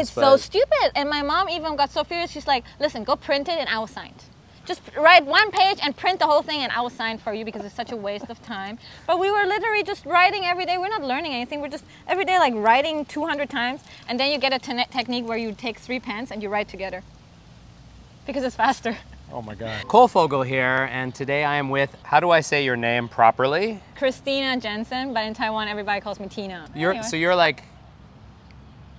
It's so stupid. And my mom even got so furious. She's like, listen, go print it and I will sign it. Just write one page and print the whole thing and I will sign for you because it's such a waste of time. But we were literally just writing every day. We're not learning anything. We're just every day like writing 200 times. And then you get a technique where you take 3 pens and you write together. Because it's faster. Oh my God. Kolfogel here, and today I am with, how do I say your name properly? Krystyna Jensen, but in Taiwan everybody calls me Tina. So you're like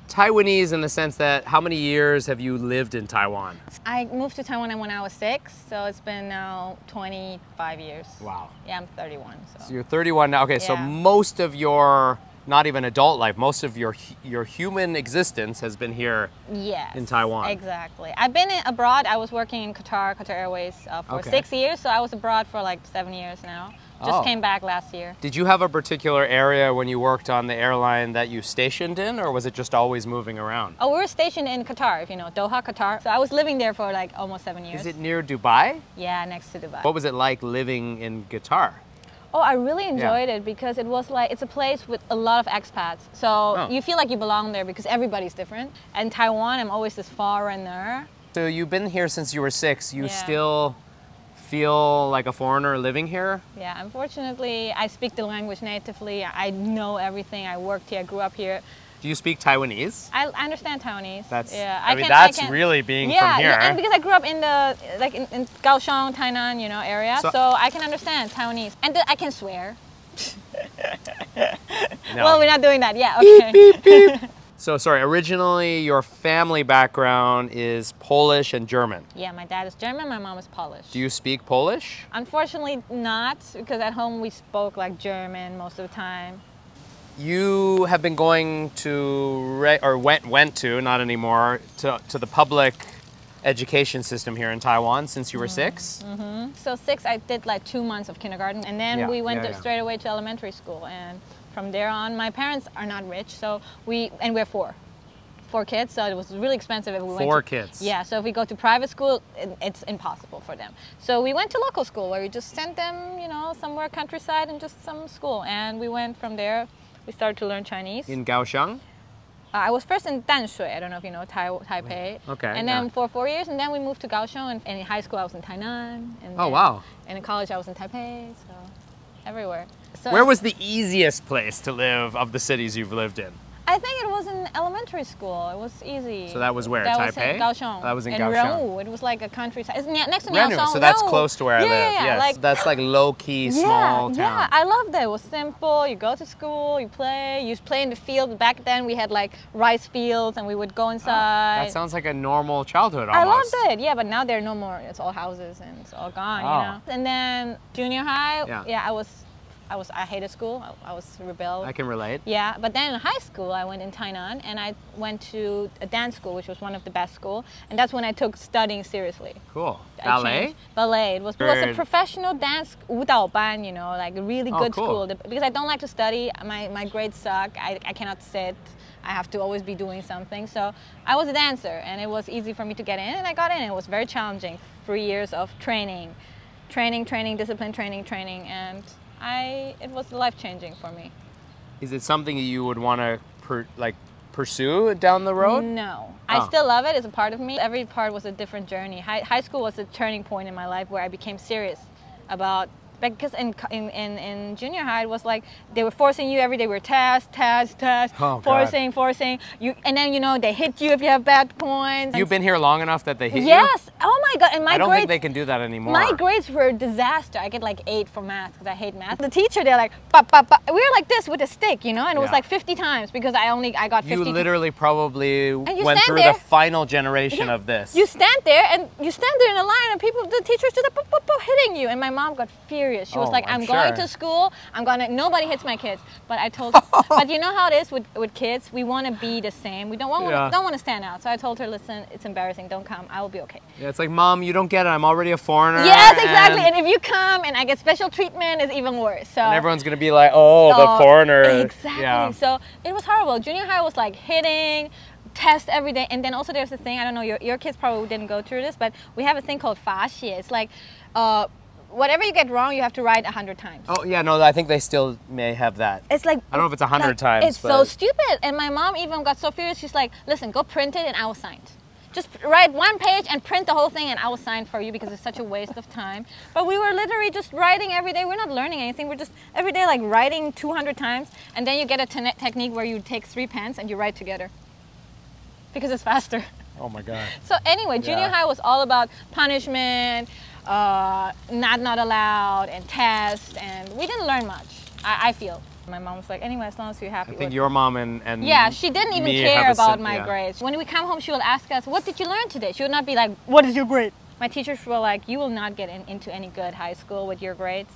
Taiwanese in the sense that how many years have you lived in Taiwan? I moved to Taiwan when I was 6, so it's been now 25 years. Wow. Yeah, I'm 31. So you're 31 now. Okay, yeah. So most of your, not even adult life, most of your human existence has been here in Taiwan. Exactly. I've been abroad. I was working in Qatar Airways for 6 years, so I was abroad for like 7 years now. Just came back last year. Did you have a particular area when you worked on the airline that you stationed in, or was it just always moving around? Oh, we were stationed in Qatar, if you know, Doha, Qatar. So I was living there for like almost 7 years. Is it near Dubai? Yeah, next to Dubai. What was it like living in Qatar? Oh, I really enjoyed it because it was like, it's a place with a lot of expats. So you feel like you belong there because everybody's different. And Taiwan, I'm always this foreigner. So you've been here since you were 6. You still feel like a foreigner living here? Yeah, unfortunately, I speak the language natively. I know everything. I worked here, I grew up here. Do you speak Taiwanese? I understand Taiwanese. That's, that's really being from here. Yeah, and because I grew up in the, like in Kaohsiung, Tainan, you know, area, so I can understand Taiwanese. And I can swear. No. Well, we're not doing that. Yeah, okay. Beep, beep, beep. So, sorry, originally your family background is Polish and German. Yeah, my dad is German, my mom is Polish. Do you speak Polish? Unfortunately not, because at home we spoke like German most of the time. You have been going to, or went to, not anymore, to the public education system here in Taiwan since you were 6? Mm-hmm. So 6, I did like 2 months of kindergarten, and then we went straight away to elementary school. And from there on, my parents are not rich, so we're 4 kids, so it was really expensive if we went 4 kids? Yeah, so if we go to private school, it's impossible for them. So we went to local school where we just sent them, you know, somewhere countryside and just some school. And we went from there, we started to learn Chinese. In Kaohsiung? I was first in Danshui, I don't know if you know Taipei. Okay. And then for 4 years, and then we moved to Kaohsiung, and in high school I was in Tainan. And wow. And in college I was in Taipei, so everywhere. So where was the easiest place to live of the cities you've lived in? I think it was in elementary school. It was easy. So that was where? That Taipei? Was in Kaohsiung. That was in Kaohsiung. Renwu. It was like a countryside. It's next to Renwu, so that's close to where I live. Yeah, yes. like, that's like low-key, small town. Yeah, I loved it. It was simple. You go to school, you play in the field. Back then we had like rice fields and we would go inside. That sounds like a normal childhood almost. I loved it, yeah, but now there are no more. It's all houses and it's all gone, you know. And then junior high, I hated school. I was rebelled. I can relate. Yeah, but then in high school, I went in Tainan and I went to a dance school, which was one of the best schools. And that's when I took studying seriously. Cool. Ballet? Ballet. It was a professional dance 舞蹈班, you know, like a really good school. Because I don't like to study. My grades suck. I cannot sit. I have to always be doing something. So I was a dancer and it was easy for me to get in and I got in. It was very challenging. 3 years of training, discipline training, and it was life-changing for me. Is it something you would want to pursue down the road? No. I still love it. It's a part of me. Every part was a different journey. High school was a turning point in my life where I became serious about, because in junior high it was like they were forcing you every day. We were test, forcing you, and then you know they hit you if you have bad points. You've been here long enough that they hit you? Yes. Oh my God! And my I don't grades, think they can do that anymore. My grades were a disaster. I get like 8 for math because I hate math. The teacher, they're like, we were like this with a stick, you know, and it was like 50 times because I got 50. You literally probably went through the final generation of this. You stand there in a line and the teachers just hitting you, and my mom got furious. She was like, I'm going to school. Nobody hits my kids. But I told her, but you know how it is with kids. We want to be the same. We don't want to stand out. So I told her, listen, it's embarrassing. Don't come. I will be okay. Yeah, it's like, Mom, you don't get it. I'm already a foreigner. Yes, exactly. And if you come and I get special treatment, it's even worse. So and everyone's gonna be like, the foreigner. Exactly. Yeah. So it was horrible. Junior high was like hitting. Test every day, and then also there's a thing, I don't know, your kids probably didn't go through this, but we have a thing called 罚写. It's like whatever you get wrong, you have to write 100 times. Oh yeah, no, I think they still may have that. It's like, I don't know if it's 100 times. It's so stupid. And my mom even got so furious. She's like, listen, go print it and I will sign it. Just write one page and print the whole thing and I will sign for you because it's such a waste of time. But we were literally just writing every day. We're not learning anything. We're just every day like writing 200 times. And then you get a technique where you take 3 pens and you write together. Because it's faster. Oh my God. So anyway, junior high was all about punishment, not allowed, and tests. And we didn't learn much, I feel. My mom was like, anyway, as long as you're happy. I think your mom and yeah, she didn't even care about my grades. When we come home, she would ask us, what did you learn today? She would not be like, what is your grade? My teachers were like, you will not get into any good high school with your grades.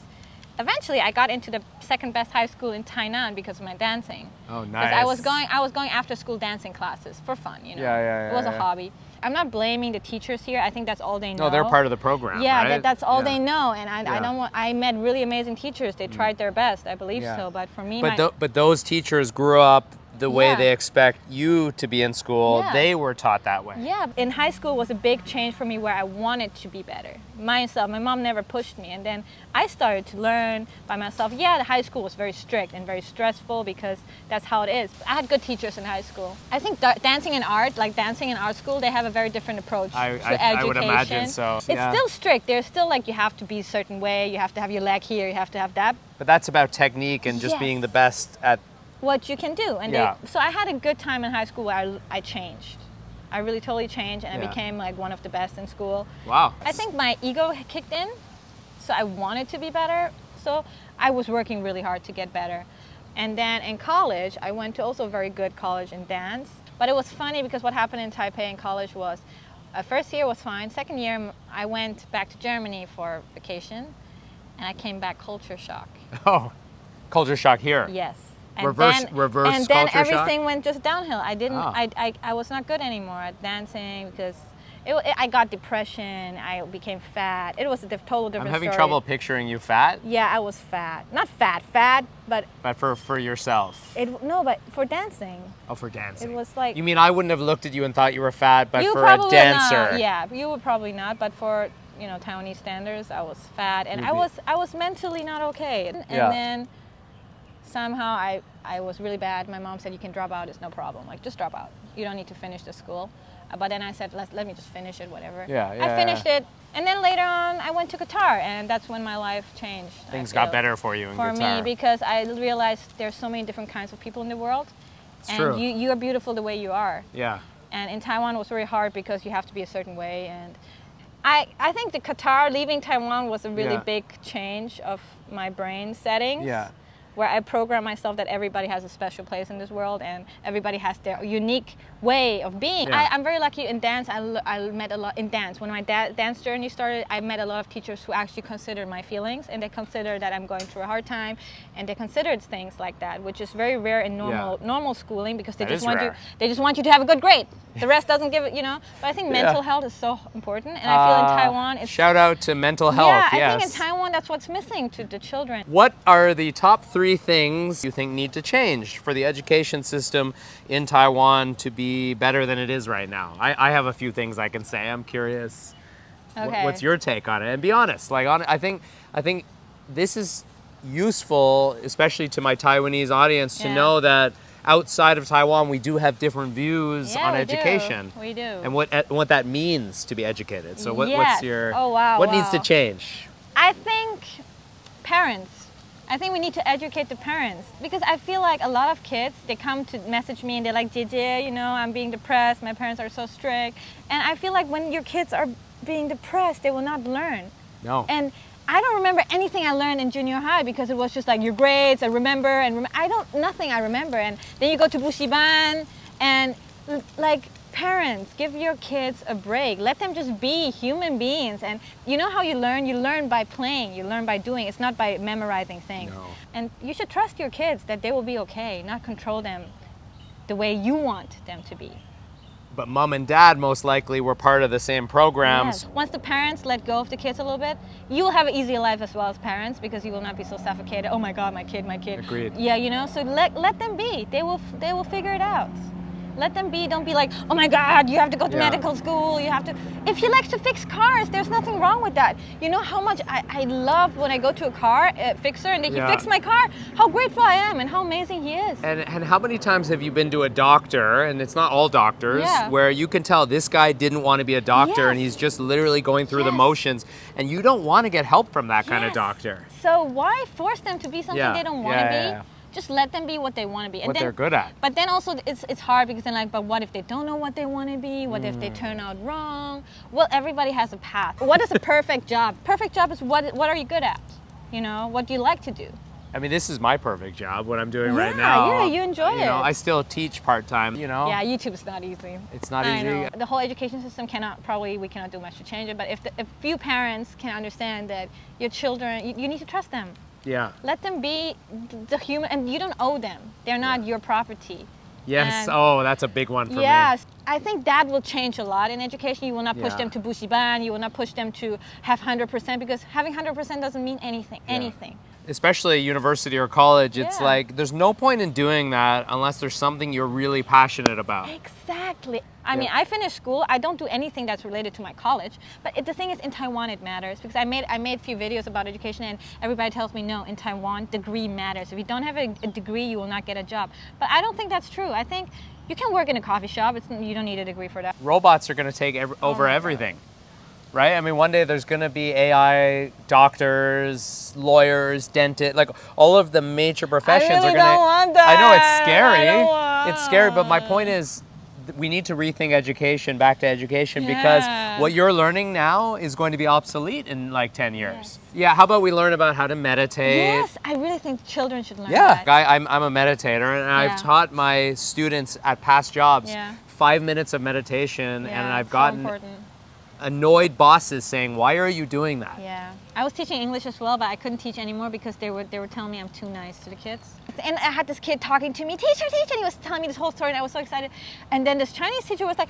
Eventually, I got into the second best high school in Tainan because of my dancing. Oh, nice. Because I was going after school dancing classes for fun, you know. Yeah, it was a hobby. I'm not blaming the teachers here. I think that's all they know. No, they're part of the program. Yeah, right? that's all they know. And I don't want. I met really amazing teachers. They tried their best. I believe so. But for me, but those teachers grew up the way they expect you to be in school. They were taught that way. Yeah, in high school was a big change for me where I wanted to be better. Myself, my mom never pushed me. And then I started to learn by myself. Yeah, the high school was very strict and very stressful because that's how it is. I had good teachers in high school. I think dancing and art, like dancing in art school, they have a very different approach to education. I would imagine so. It's still strict. There's still like you have to be a certain way. You have to have your leg here. You have to have that. But that's about technique and just being the best at what you can do. And so I had a good time in high school where I changed. I really totally changed and I became like one of the best in school. Wow. I think my ego kicked in, so I wanted to be better. So I was working really hard to get better. And then in college, I went to also a very good college in dance. But it was funny because what happened in Taipei in college was, first year was fine. Second year, I went back to Germany for vacation and I came back culture shock. Oh, culture shock here. Yes. And reverse and then culture everything shock? went just downhill. I didn't. I was not good anymore at dancing because I got depression. I became fat. It was a total different story. I'm having trouble picturing you fat. Yeah, I was fat. Not fat, but. But for yourself. No, but for dancing. Oh, for dancing. It was like. You mean I wouldn't have looked at you and thought you were fat, but for a dancer. Not. Yeah, you would probably not, but for Taiwanese standards, I was fat, and I was mentally not okay, and then. Somehow I was really bad. My mom said, you can drop out, it's no problem. Like, just drop out. You don't need to finish the school. But then I said, let me just finish it, whatever. I finished it. And then later on, I went to guitar, and that's when my life changed. Things got better for you in guitar. For me, because I realized there's so many different kinds of people in the world. It's true. You are beautiful the way you are. Yeah. And in Taiwan, it was very hard because you have to be a certain way. And I think the guitar, leaving Taiwan was a really big change of my brain settings. Yeah. Where I program myself that everybody has a special place in this world and everybody has their unique way of being. Yeah. I'm very lucky in dance. I met a lot in dance. When my dance journey started, I met a lot of teachers who actually considered my feelings and they consider that I'm going through a hard time, and they considered things like that, which is very rare in normal schooling because they just want you to have a good grade. The rest doesn't give it, But I think mental health is so important, and I feel in Taiwan it's shout out to mental health. Yeah, I think in Taiwan that's what's missing to the children. What are the top 3 things you think need to change for the education system in Taiwan to be better than it is right now? I have a few things I can say. I'm curious. Okay. What's your take on it? And be honest. I think this is useful, especially to my Taiwanese audience, to know that outside of Taiwan, we do have different views on education. We do. And what that means to be educated. So what's your what needs to change? I think parents. I think we need to educate the parents because I feel like a lot of kids, they come to message me and they're like, JJ, I'm being depressed, my parents are so strict. And I feel like when your kids are being depressed, they will not learn. No. And I don't remember anything I learned in junior high because it was just like your grades, nothing I remember. And then you go to Bushiban and like, parents, give your kids a break. Let them just be human beings. And you know how you learn? You learn by playing. You learn by doing. It's not by memorizing things. No. And you should trust your kids that they will be okay, not control them the way you want them to be. But mom and dad most likely were part of the same programs. Yes. Once the parents let go of the kids a little bit, you will have an easier life as well as parents because you will not be so suffocated. Oh my God, my kid. Agreed. Yeah, so let them be. They will figure it out. Let them be. Don't be like, oh my God, you have to go to medical school. You have to. If he likes to fix cars, there's nothing wrong with that. You know how much I love when I go to a car fixer and he fixed my car. How grateful I am and how amazing he is. And how many times have you been to a doctor, and it's not all doctors, where you can tell this guy didn't want to be a doctor and he's just literally going through the motions, and you don't want to get help from that kind of doctor. So why force them to be something they don't want to be? Just let them be what they want to be. And what they're good at. But then also it's hard because then like, but what if they don't know what they want to be? What if they turn out wrong? Well, everybody has a path. What is a perfect job? Perfect job is what are you good at? You know, what do you like to do? I mean, this is my perfect job, what I'm doing right now. Yeah, you enjoy it. You know, I still teach part-time, you know. Yeah, YouTube's not easy. It's not easy. Know. The whole education system we cannot do much to change it, but if few parents can understand that your children, you need to trust them. Yeah. Let them be the human, and you don't owe them. They're not your property. Yes. Oh, that's a big one for me. Yes. I think that will change a lot in education. You will not push them to bushiban. You will not push them to have 100% because having 100% doesn't mean anything. Especially at university or college, it's like there's no point in doing that unless there's something you're really passionate about. Exactly. I mean, I finished school. I don't do anything that's related to my college. But the thing is, in Taiwan, it matters because I made a few videos about education, and everybody tells me, no, in Taiwan, degree matters. If you don't have a degree, you will not get a job. But I don't think that's true. I think you can work in a coffee shop. You don't need a degree for that. Robots are going to take over everything. Right? I mean, one day there's going to be AI doctors, lawyers, dentists, like all of the major professions are going to... I don't want that. I know, it's scary. It's scary, but my point is we need to rethink education, back to education, because what you're learning now is going to be obsolete in like 10 years. Yeah, how about we learn about how to meditate? Yes, I really think children should learn that. I'm a meditator, and I've taught my students at past jobs 5 minutes of meditation, and I've gotten annoyed bosses saying, why are you doing that? Yeah. I was teaching English as well, but I couldn't teach anymore because they were telling me I'm too nice to the kids. And I had this kid talking to me, teacher, and he was telling me this whole story, and I was so excited. And then this Chinese teacher was like,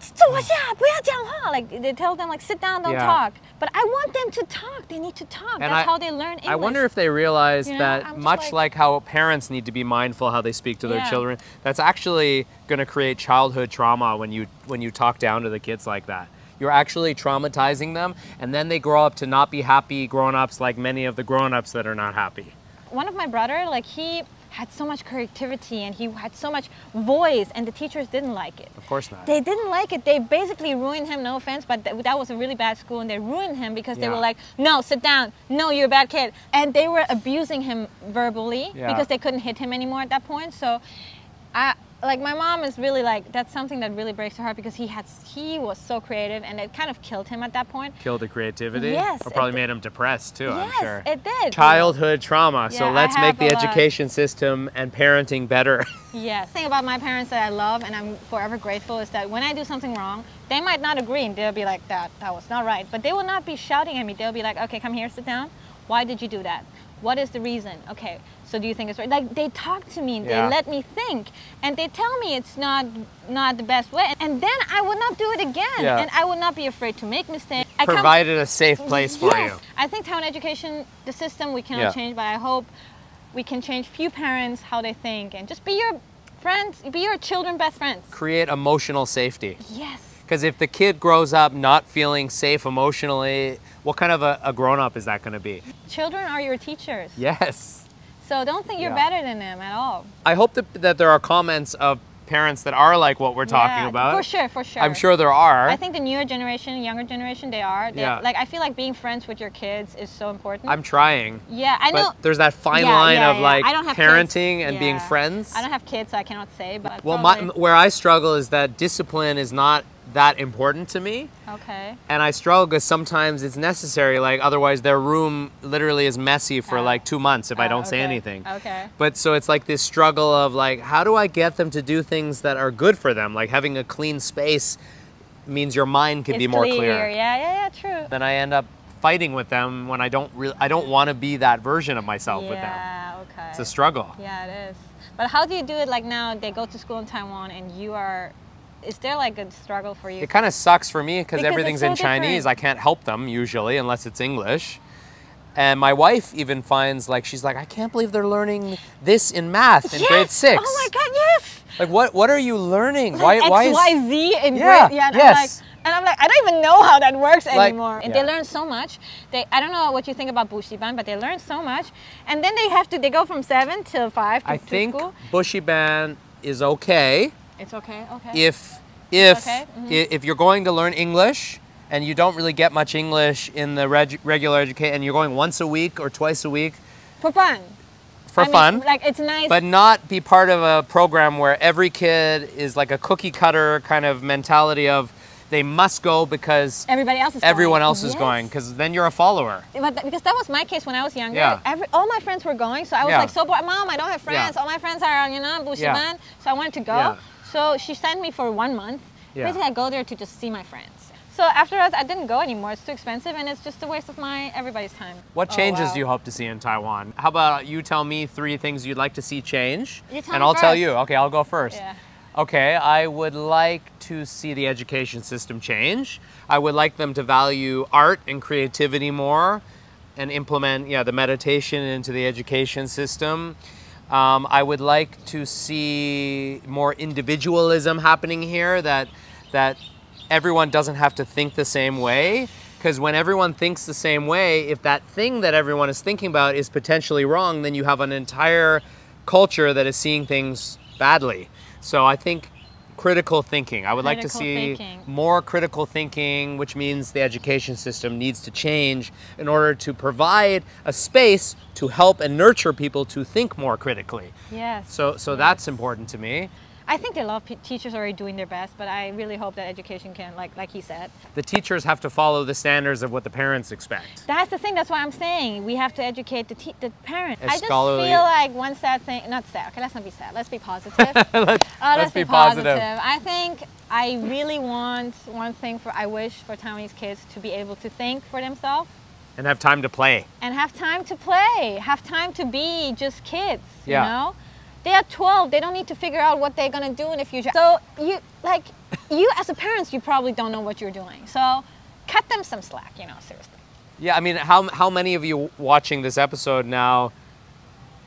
坐下，不要讲话. Like they tell them like, sit down, don't talk. But I want them to talk. They need to talk. That's how they learn English. I wonder if they realize that much like how parents need to be mindful how they speak to their children, that's actually going to create childhood trauma when you talk down to the kids like that. You're actually traumatizing them, and then they grow up to not be happy grown-ups like many of the grown-ups that are not happy. One of my brother, like he had so much creativity and he had so much voice, and the teachers didn't like it. Of course not. They didn't like it. They basically ruined him, no offense, but that was a really bad school, and they ruined him because they were like, no, sit down, no, you're a bad kid. And they were abusing him verbally because they couldn't hit him anymore at that point. So like my mom is really like, that's something that really breaks her heart because he was so creative, and it kind of killed him at that point. Killed the creativity? Yes. Or probably made him depressed too, I'm sure. Yes, it did. Childhood trauma. So let's make the education system and parenting better. Yes. The thing about my parents that I love and I'm forever grateful is that when I do something wrong, they might not agree and they'll be like, that was not right. But they will not be shouting at me. They'll be like, okay, come here, sit down. Why did you do that? What is the reason? Okay, so do you think it's right? Like they talk to me, they let me think, and they tell me it's not the best way, and then I would not do it again, and I would not be afraid to make mistakes. Provided a safe place for you. I think Taiwan education, the system we cannot change, but I hope we can change few parents how they think, and just be your friends, be your children's best friends. Create emotional safety. Yes. Because if the kid grows up not feeling safe emotionally, what kind of a grown-up is that going to be? Children are your teachers. Yes. So don't think you're better than them at all. I hope that there are comments of parents that are like what we're talking about. For sure, for sure. I'm sure there are. I think the newer generation, younger generation, they are. Like I feel like being friends with your kids is so important. I'm trying. Yeah, I know. But there's that fine line of like parenting kids. and being friends. I don't have kids, so I cannot say. But well, where I struggle is that discipline is not that important to me. Okay. And I struggle because sometimes it's necessary, like otherwise their room literally is messy for like 2 months if I don't say anything. Okay. But so it's like this struggle of like, how do I get them to do things that are good for them? Like having a clean space means your mind can be more clear. Yeah, true. Then I end up fighting with them when I don't want to be that version of myself with them. Yeah, okay. It's a struggle. Yeah, it is. But how do you do it like now they go to school in Taiwan and you are... Is there like a struggle for you? It kind of sucks for me because everything's in Chinese. I can't help them usually unless it's English. And my wife even finds, like, she's like, I can't believe they're learning this in math in grade 6. Oh my God, yes. Like, what are you learning? Like why X, is... Y, Z in grade, yeah. And yes. I'm like, I don't even know how that works anymore. And yeah. they learn so much. I don't know what you think about Bushiban, but they learn so much. And then they go from 7 till 5 to school. I think Bushiban is okay. It's okay, okay. If you're going to learn English and you don't really get much English in the regular education, and you're going once a week or twice a week. For fun. For fun. Like, it's nice. But not be part of a program where every kid is like a cookie cutter kind of mentality of they must go because everyone else is going, because then you're a follower. Because that was my case when I was younger. Yeah. All my friends were going, so I was like so bored. Mom, I don't have friends. All my friends are, Bushiban. So I wanted to go. So she sent me for 1 month. Basically, I go there to just see my friends. So after that, I didn't go anymore. It's too expensive, and it's just a waste of everybody's time. What changes do you hope to see in Taiwan? How about you tell me 3 things you'd like to see change, and I'll tell you. Okay, I'll go first. Yeah. Okay, I would like to see the education system change. I would like them to value art and creativity more and implement the meditation into the education system. I would like to see more individualism happening here, that everyone doesn't have to think the same way. Because when everyone thinks the same way, if that thing that everyone is thinking about is potentially wrong, then you have an entire culture that is seeing things badly. So I think critical thinking. I would like to see more critical thinking, which means the education system needs to change in order to provide a space to help and nurture people to think more critically. Yes. So that's important to me. I think a lot of teachers are already doing their best, but I really hope that education can, like he said. The teachers have to follow the standards of what the parents expect. That's the thing, that's why I'm saying we have to educate the parents. I just feel like one sad thing, not sad, okay, let's not be sad, let's be positive. let's be positive. I think I really want I wish for Taiwanese kids to be able to think for themselves. And have time to play. And have time to play, have time to be just kids, you know? They are 12, they don't need to figure out what they're gonna do in the future. So you as a parent, you probably don't know what you're doing. So cut them some slack, seriously. Yeah, I mean, how many of you watching this episode now,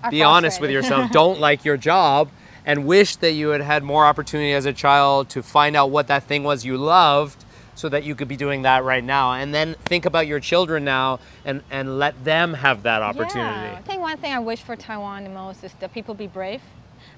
be honest with yourself, don't like your job and wish that you had had more opportunity as a child to find out what that thing was you loved, so that you could be doing that right now, and then think about your children now and let them have that opportunity. Yeah. I think one thing I wish for Taiwan the most is that people be brave.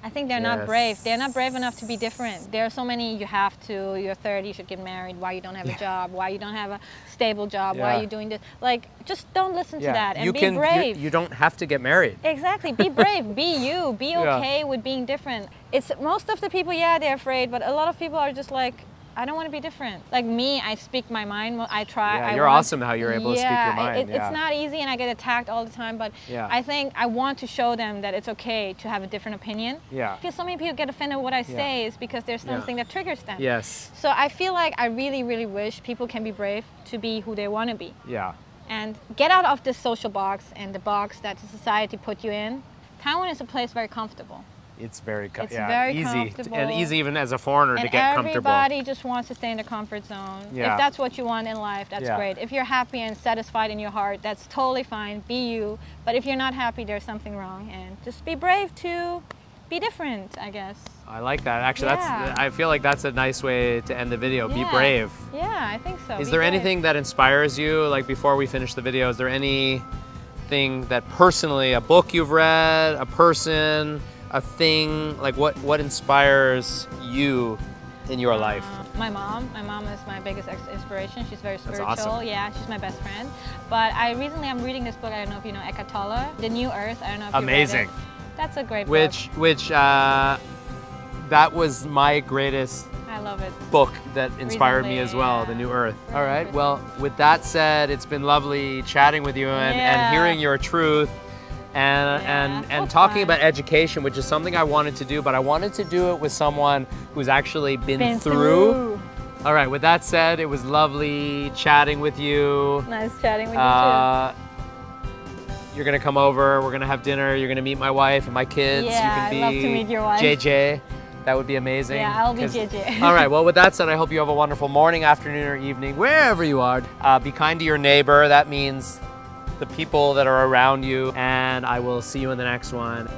I think they're not brave. They're not brave enough to be different. There are so many, you're 30, you should get married, why you don't have a job, why you don't have a stable job, why are you doing this? Like, just don't listen to that and be brave. You don't have to get married. Exactly, be brave, be you, be okay with being different. It's most of the people, they're afraid, but a lot of people are just like, I don't want to be different. Like me, I speak my mind. I try. Yeah, you're awesome how you're able to speak your mind. It's not easy, and I get attacked all the time. But I think I want to show them that it's okay to have a different opinion. Yeah. Because so many people get offended with what I say is because there's something that triggers them. Yes. So I feel like I really, really wish people can be brave to be who they want to be. Yeah. And get out of this social box and the box that the society put you in. Taiwan is a place very comfortable. It's very, very easy, comfortable. and easy even as a foreigner to get comfortable. Everybody just wants to stay in their comfort zone. Yeah. If that's what you want in life, that's great. If you're happy and satisfied in your heart, that's totally fine. Be you. But if you're not happy, there's something wrong. And just be brave to be different, I guess. I like that. Actually, I feel like that's a nice way to end the video. Be brave. Yeah, I think so. Is there anything that inspires you? Like before we finish the video, is there anything that personally, a book you've read, a person, a thing, like what inspires you in your life? My mom. My mom is my biggest inspiration. She's very spiritual. That's awesome. Yeah, she's my best friend. But recently I'm reading this book, I don't know if you know Eckhart Tolle, The New Earth. I don't know if you read it. That's a great book. Which that was my greatest book that inspired me as well, The New Earth. All right, well, with that said, it's been lovely chatting with you and hearing your truth. And talking about education, which is something I wanted to do, but I wanted to do it with someone who's actually been through. All right, with that said, it was lovely chatting with you. Nice chatting with you too. You're gonna come over, we're gonna have dinner, you're gonna meet my wife and my kids. Yeah, you can be I'd love to meet your wife. JJ. That would be amazing. Yeah, I'll be JJ. All right, well, with that said, I hope you have a wonderful morning, afternoon, or evening, wherever you are. Be kind to your neighbor. That means the people that are around you, and I will see you in the next one.